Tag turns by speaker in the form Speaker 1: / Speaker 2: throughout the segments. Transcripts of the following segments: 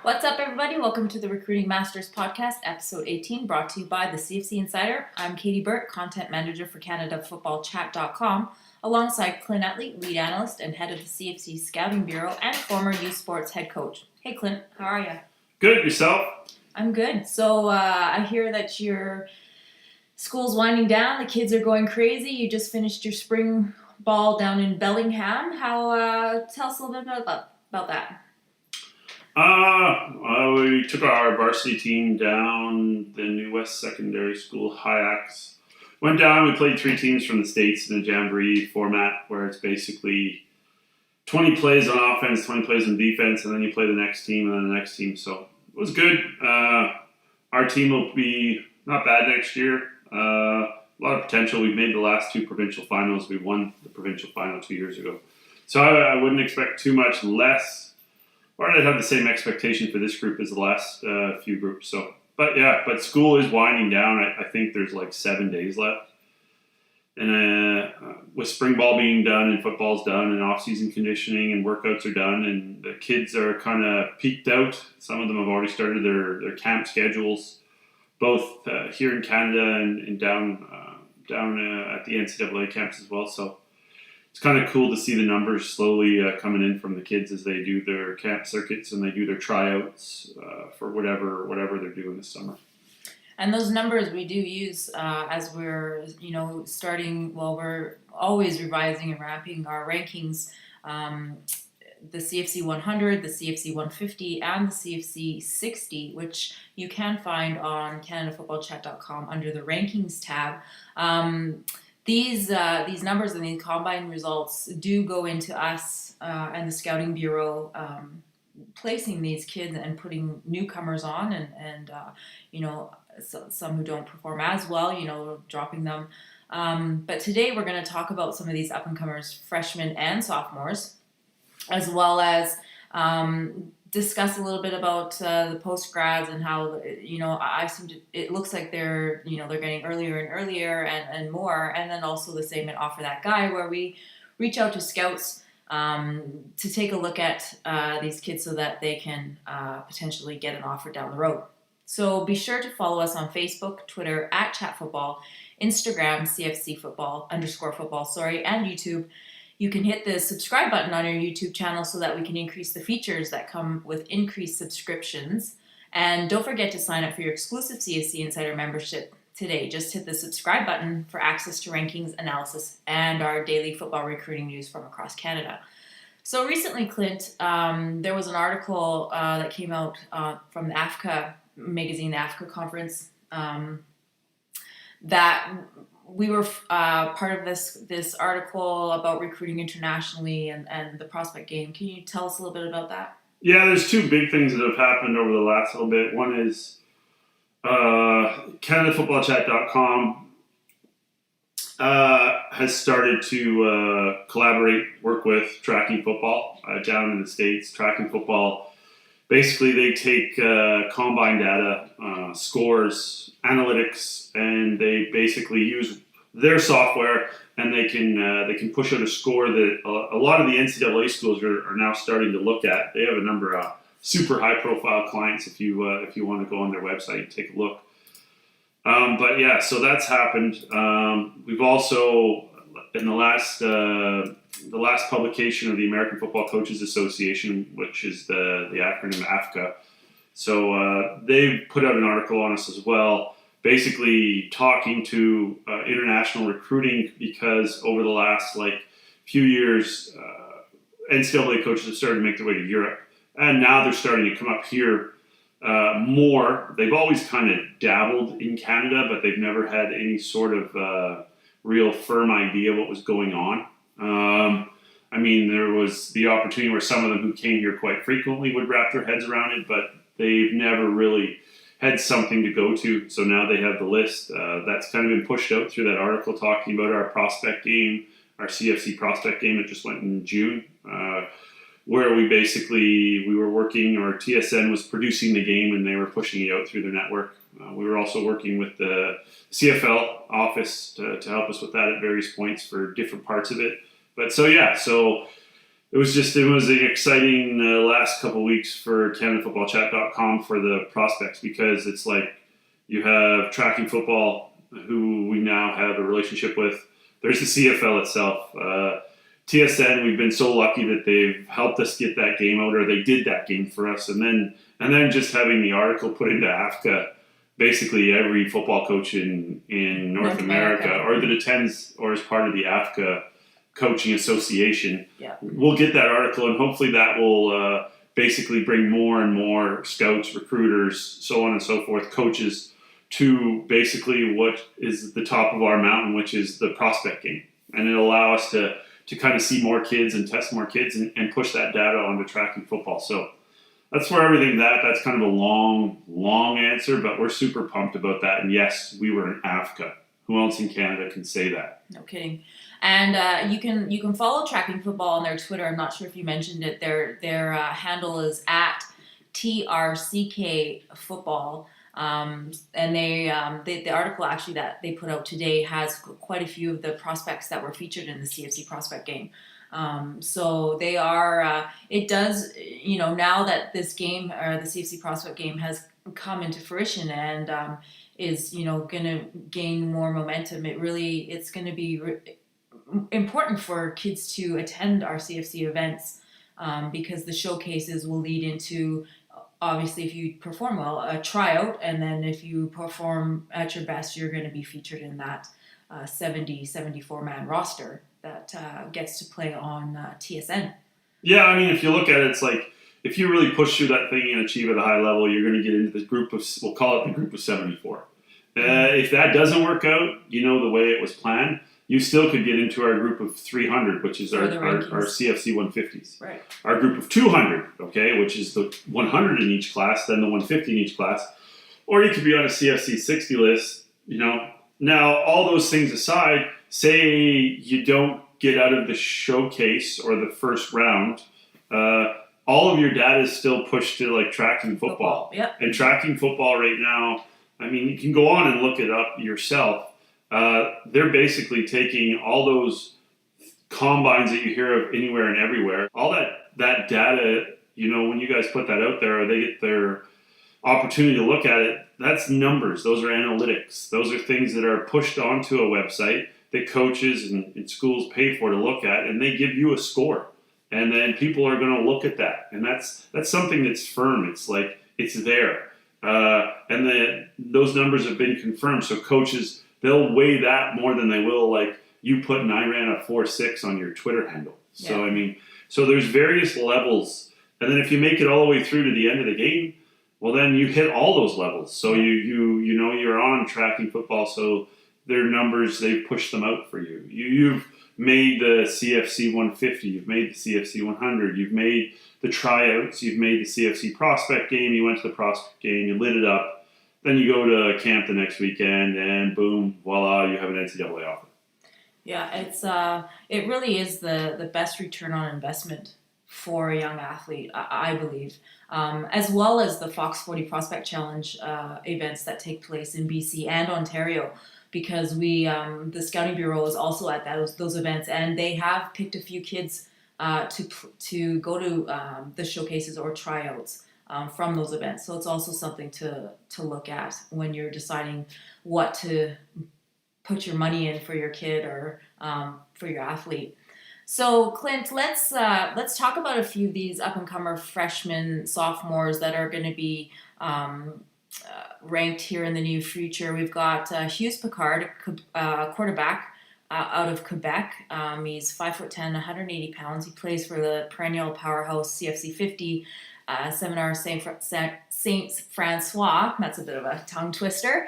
Speaker 1: What's up, everybody? Welcome to the Recruiting Masters Podcast, episode 18, brought to you by the CFC Insider. I'm Katie Burt, content manager for CanadaFootballChat.com, alongside Clint, Uttley, lead analyst and head of the CFC Scouting Bureau and former youth sports head coach. Hey, Clint, how are you?
Speaker 2: Good, yourself?
Speaker 1: I'm good. So I hear that your school's winding down. The kids are going crazy. You just finished your spring ball down in Bellingham. Tell us a little bit about that.
Speaker 2: We took our varsity team down the New West Secondary School, Hyax. Went down, we played 3 teams from the States in a jamboree format where it's basically 20 plays on offense, 20 plays on defense, and then you play the next team and then the next team. So it was good. Our team will be not bad next year. A lot of potential. We've made the last 2 provincial finals. We won the provincial final 2 years ago. So I wouldn't expect too much less. Or I'd have the same expectation for this group as the last few groups. But school is winding down. I think there's like 7 days left. And with spring ball being done and football's done and off-season conditioning and workouts are done and the kids are kind of peaked out. Some of them have already started their camp schedules, both here in Canada and down at the NCAA camps as well. So it's kind of cool to see the numbers slowly coming in from the kids as they do their camp circuits and they do their tryouts for whatever they're doing this summer.
Speaker 1: And those numbers we do use as we're, starting. Well, we're always revising and ramping our rankings. The CFC 100, the CFC 150, and the CFC 60, which you can find on CanadaFootballChat.com under the rankings tab. These numbers and these combine results do go into us and the Scouting Bureau placing these kids and putting newcomers on and some who don't perform as well, dropping them. But today we're going to talk about some of these up-and-comers, freshmen and sophomores, as well as discuss a little bit about the post-grads and how, it looks like they're getting earlier and earlier and more. And then also the same at Offer That Guy, where we reach out to scouts to take a look at these kids so that they can potentially get an offer down the road. So be sure to follow us on Facebook, Twitter, @ChatFootball, Instagram, CFC_football, and YouTube. You can hit the subscribe button on your YouTube channel so that we can increase the features that come with increased subscriptions. And don't forget to sign up for your exclusive CFC Insider membership today. Just hit the subscribe button for access to rankings, analysis, and our daily football recruiting news from across Canada. So recently, Clint, there was an article that came out from the AFCA magazine, the AFCA conference, that we were part of this article about recruiting internationally and the prospect game. Can you tell us a little bit about that?
Speaker 2: Yeah, there's 2 big things that have happened over the last little bit. One is CanadaFootballChat.com has started to work with Tracking Football down in the States. Tracking Football, basically they take combine data, scores, analytics, and they basically use their software and they can push out a score that a lot of the NCAA schools are now starting to look at. They have a number of super high profile clients. If you want to go on their website and take a look. So that's happened. We've also in the last publication of the American Football Coaches Association, which is the acronym AFCA. So they've put out an article on us as well, basically talking to international recruiting, because over the last few years, NCAA coaches have started to make their way to Europe, and now they're starting to come up here more. They've always kind of dabbled in Canada, but they've never had any sort of real firm idea what was going on. There was the opportunity where some of them who came here quite frequently would wrap their heads around it, but they've never really had something to go to. So now they have the list. That's kind of been pushed out through that article talking about our prospect game, our CFC prospect game that just went in June, where we were working, or TSN was producing the game and they were pushing it out through their network. We were also working with the CFL office to help us with that at various points for different parts of it. But so it was an exciting last couple of weeks for CanadaFootballChat.com for the prospects, because it's like you have tracking football, who we now have a relationship with. There's the CFL itself. TSN, we've been so lucky that they've helped us get that game out, or they did that game for us, and then just having the article put into AFCA. Basically, every football coach in North America, or that attends or is part of the AFCA Coaching Association, will get that article, and hopefully that will basically bring more and more scouts, recruiters, so on and so forth, coaches, to basically what is the top of our mountain, which is the prospect game. And it'll allow us to kind of see more kids and test more kids and push that data onto tracking football. So that's where that's kind of a long answer, but we're super pumped about that. And yes, we were in AFCA. Who else in Canada can say that?
Speaker 1: No kidding. And you can follow Tracking Football on their Twitter. I'm not sure if you mentioned it. Their handle is at TRCK Football. And the article actually that they put out today has quite a few of the prospects that were featured in the CFC prospect game. So they are, it does, now that this game, or the CFC prospect game, has come into fruition and is, going to gain more momentum, it's going to be important for kids to attend our CFC events, because the showcases will lead into, obviously, if you perform well, a tryout, and then if you perform at your best, you're going to be featured in that 74-man roster that gets to play on TSN. Yeah,
Speaker 2: I mean, if you look at it, it's like, if you really push through that thing and achieve at a high level, you're going to get into the group of, we'll call it the group of 74. If that doesn't work out, the way it was planned, you still could get into our group of 300, which is our CFC 150s.
Speaker 1: Right.
Speaker 2: Our group of 200, okay, which is the 100 in each class, then the 150 in each class. Or you could be on a CFC 60 list, Now, all those things aside, say you don't get out of the showcase or the first round, all of your data is still pushed to like tracking football.
Speaker 1: Yep.
Speaker 2: And tracking football right now, I mean, you can go on and look it up yourself. They're basically taking all those combines that you hear of anywhere and everywhere, all that data, when you guys put that out there, or they get their opportunity to look at it, that's numbers. Those are analytics. Those are things that are pushed onto a website that coaches and schools pay for to look at, and they give you a score. And then people are going to look at that. And that's something that's firm. It's like, it's there. And those numbers have been confirmed. So coaches, they'll weigh that more than they will, like, you put and I ran a 4.6 on your Twitter handle.
Speaker 1: Yeah.
Speaker 2: So, I mean, so there's various levels. And then if you make it all the way through to the end of the game, well, then you hit all those levels. So you're on tracking football. So their numbers, they push them out for you. You've made the CFC 150. You've made the CFC 100. You've made the tryouts. You've made the CFC prospect game. You went to the prospect game. You lit it up. Then you go to camp the next weekend, and boom, voila, you have an NCAA offer.
Speaker 1: Yeah, it really is the best return on investment for a young athlete, I believe, as well as the Fox 40 Prospect Challenge events that take place in BC and Ontario, because the Scouting Bureau is also at those events, and they have picked a few kids to go to the showcases or tryouts from those events. So it's also something to look at when you're deciding what to put your money in for your kid or for your athlete. So Clint, let's talk about a few of these up-and-comer freshmen, sophomores that are going to be ranked here in the near future. We've got Hughes Picard, a quarterback out of Quebec. He's 5'10", 180 pounds. He plays for the perennial powerhouse CFC 50 Seminar Saint Francois. That's a bit of a tongue twister.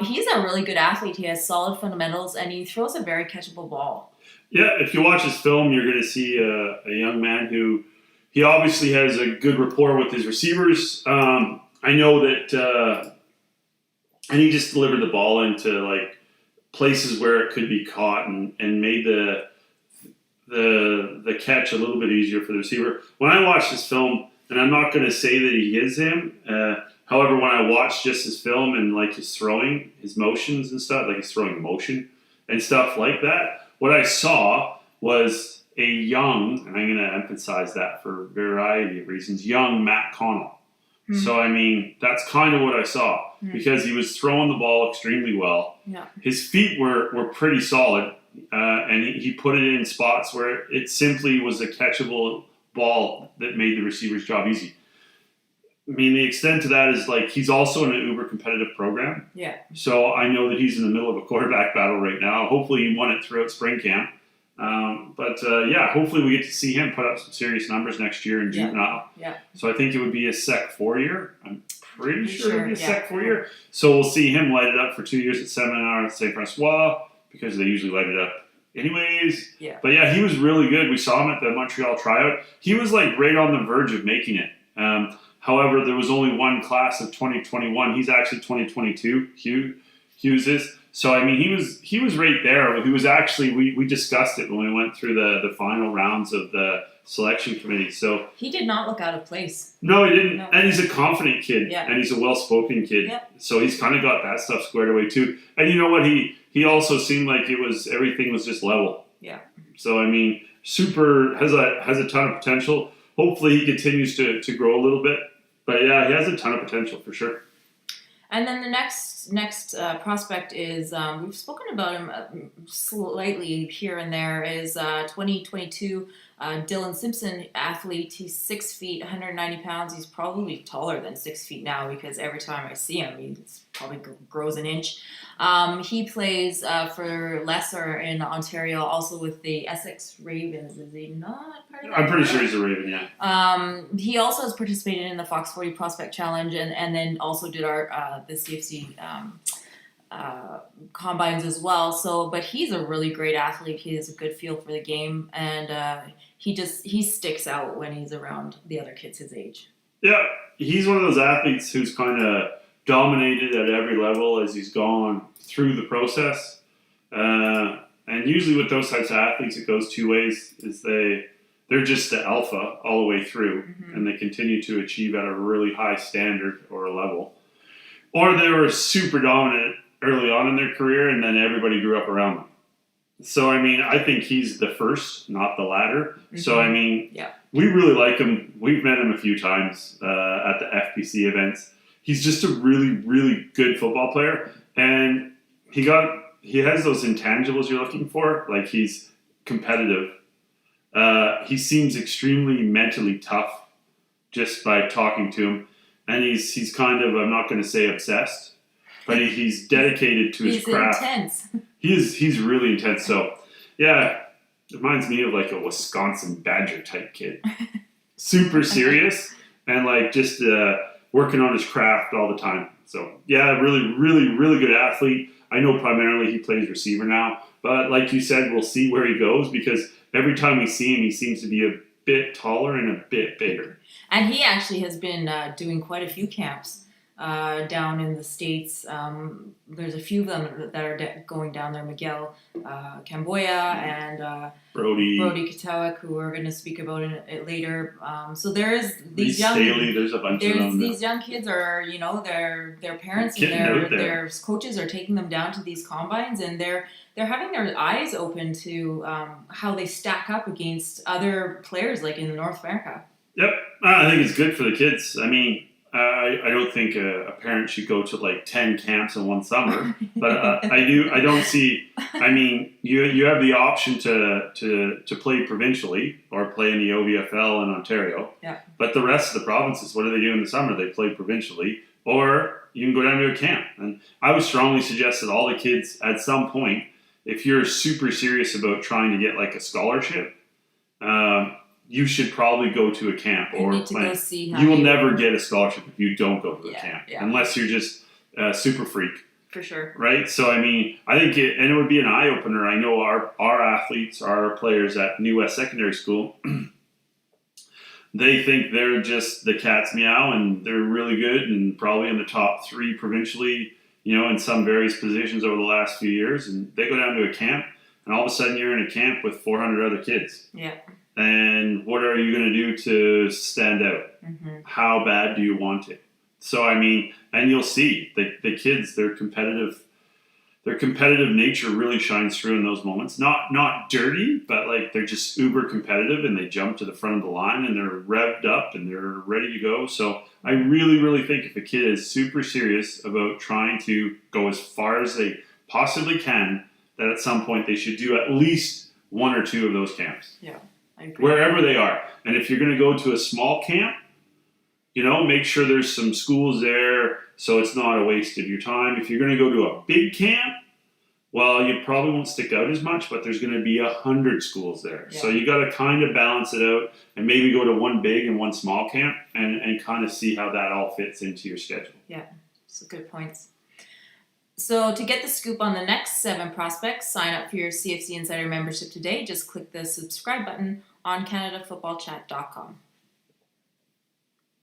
Speaker 1: He's a really good athlete. He has solid fundamentals, and he throws a very catchable ball.
Speaker 2: Yeah, if you watch his film, you're going to see a young man who, he obviously has a good rapport with his receivers. I know that, and he just delivered the ball into like places where it could be caught and made the catch a little bit easier for the receiver. When I watched his film, and I'm not going to say that he is him, however, when I watched just his film and like his throwing, his motions and stuff, like his throwing motion and stuff like that, what I saw was a young, and I'm going to emphasize that for a variety of reasons, young Matt Connell. So, I mean, that's kind of what I saw because he was throwing the ball extremely well.
Speaker 1: Yeah.
Speaker 2: His feet were pretty solid, and he put it in spots where it simply was a catchable ball that made the receiver's job easy. I mean, the extent to that is like he's also in an uber competitive program.
Speaker 1: Yeah.
Speaker 2: So I know that he's in the middle of a quarterback battle right now. Hopefully he won it throughout spring camp. Hopefully we get to see him put up some serious numbers next year in juvenile.
Speaker 1: Yeah.
Speaker 2: So I think it would be a Sec 4 year. I'm pretty sure it would be a Sec 4 year.
Speaker 1: Cool.
Speaker 2: So we'll see him light it up for 2 years at Seminar at St. Francois because they usually light it up anyways.
Speaker 1: Yeah.
Speaker 2: But yeah, he was really good. We saw him at the Montreal tryout. He was like right on the verge of making it. However, there was only one class of 2021. He's actually 2022. Hughes is. So I mean, he was right there. He was actually we discussed it when we went through the final rounds of the selection committee. So
Speaker 1: he did not look out of place.
Speaker 2: No, he didn't.
Speaker 1: No.
Speaker 2: And he's a confident kid, and he's a well-spoken kid.
Speaker 1: Yep.
Speaker 2: So he's kind of got that stuff squared away too. And you know what? He also seemed like everything was just level.
Speaker 1: Yeah.
Speaker 2: So I mean, super has a ton of potential. Hopefully, he continues to grow a little bit. But yeah, he has a ton of potential for sure.
Speaker 1: And then the next prospect is we've spoken about him slightly here and there is 2022 Dylan Simpson athlete. He's 6 feet, 190 pounds. He's probably taller than 6 feet now because every time I see him, he probably grows an inch. He plays for Lesser in Ontario, also with the Essex Ravens. Is he not part of that?
Speaker 2: I'm pretty sure he's a Raven, yeah.
Speaker 1: He also has participated in the Fox 40 Prospect Challenge and then also did our the CFC combines as well. So, but he's a really great athlete. He has a good feel for the game, and he sticks out when he's around the other kids his age.
Speaker 2: Yeah, he's one of those athletes who's kind of dominated at every level as he's gone through the process. And usually with those types of athletes, it goes two ways: is they're just the alpha all the way through, and they continue to achieve at a really high standard or a level, or they were super dominant early on in their career, and then everybody grew up around them. So, I mean, I think he's the first, not the latter. So, I mean, we really like him. We've met him a few times at the FPC events. He's just a really, really good football player. And he has those intangibles you're looking for. Like, he's competitive. He seems extremely mentally tough just by talking to him. And he's kind of, I'm not going to say obsessed, but he's dedicated to his craft.
Speaker 1: He's intense.
Speaker 2: He's really intense. So, yeah, it reminds me of like a Wisconsin Badger type kid. Super serious and like just working on his craft all the time. So, yeah, really, really, really good athlete. I know primarily he plays receiver now, but like you said, we'll see where he goes because every time we see him, he seems to be a bit taller and a bit bigger.
Speaker 1: And he actually has been doing quite a few camps down in the States. There's a few of them that are going down there. Miguel Camboya and Brody Katowick, who we're going to speak about it later. So there's these young
Speaker 2: Staley, there's a bunch of them.
Speaker 1: These young kids are, their parents and their coaches are taking them down to these combines, and they're having their eyes open to how they stack up against other players like in North America.
Speaker 2: Yep, I think it's good for the kids. I mean, I don't think a parent should go to like 10 camps in one summer, but I don't see. I mean, you have the option to play provincially or play in the OVFL in Ontario.
Speaker 1: Yeah.
Speaker 2: But the rest of the provinces, what do they do in the summer? They play provincially, or you can go down to a camp. And I would strongly suggest that all the kids, at some point, if you're super serious about trying to get like a scholarship, you should probably go to a camp or plan. You will never get a scholarship if you don't go to a camp, unless you're just a super freak.
Speaker 1: For sure.
Speaker 2: Right? So, I mean, I think it would be an eye-opener. I know our athletes, our players at New West Secondary School, they think they're just the cat's meow and they're really good and probably in the top 3 provincially, in some various positions over the last few years. And they go down to a camp and all of a sudden you're in a camp with 400 other kids.
Speaker 1: Yeah.
Speaker 2: And what are you going to do to stand out? How bad do you want it? So, I mean, and you'll see the kids, they're competitive their competitive nature really shines through in those moments. Not dirty, but like they're just uber competitive and they jump to the front of the line and they're revved up and they're ready to go. So I really think if a kid is super serious about trying to go as far as they possibly can, that at some point they should do at least one or two of those camps.
Speaker 1: Yeah, I agree.
Speaker 2: Wherever they are. And if you're going to go to a small camp, make sure there's some schools there so it's not a waste of your time. If you're going to go to a big camp, well, you probably won't stick out as much, but there's going to be 100 schools there. Yeah. So you got to kind of balance it out and maybe go to one big and one small camp and kind of see how that all fits into your schedule.
Speaker 1: Yeah, so good points. So to get the scoop on the next 7 prospects, sign up for your CFC Insider membership today. Just click the subscribe button on CanadaFootballChat.com.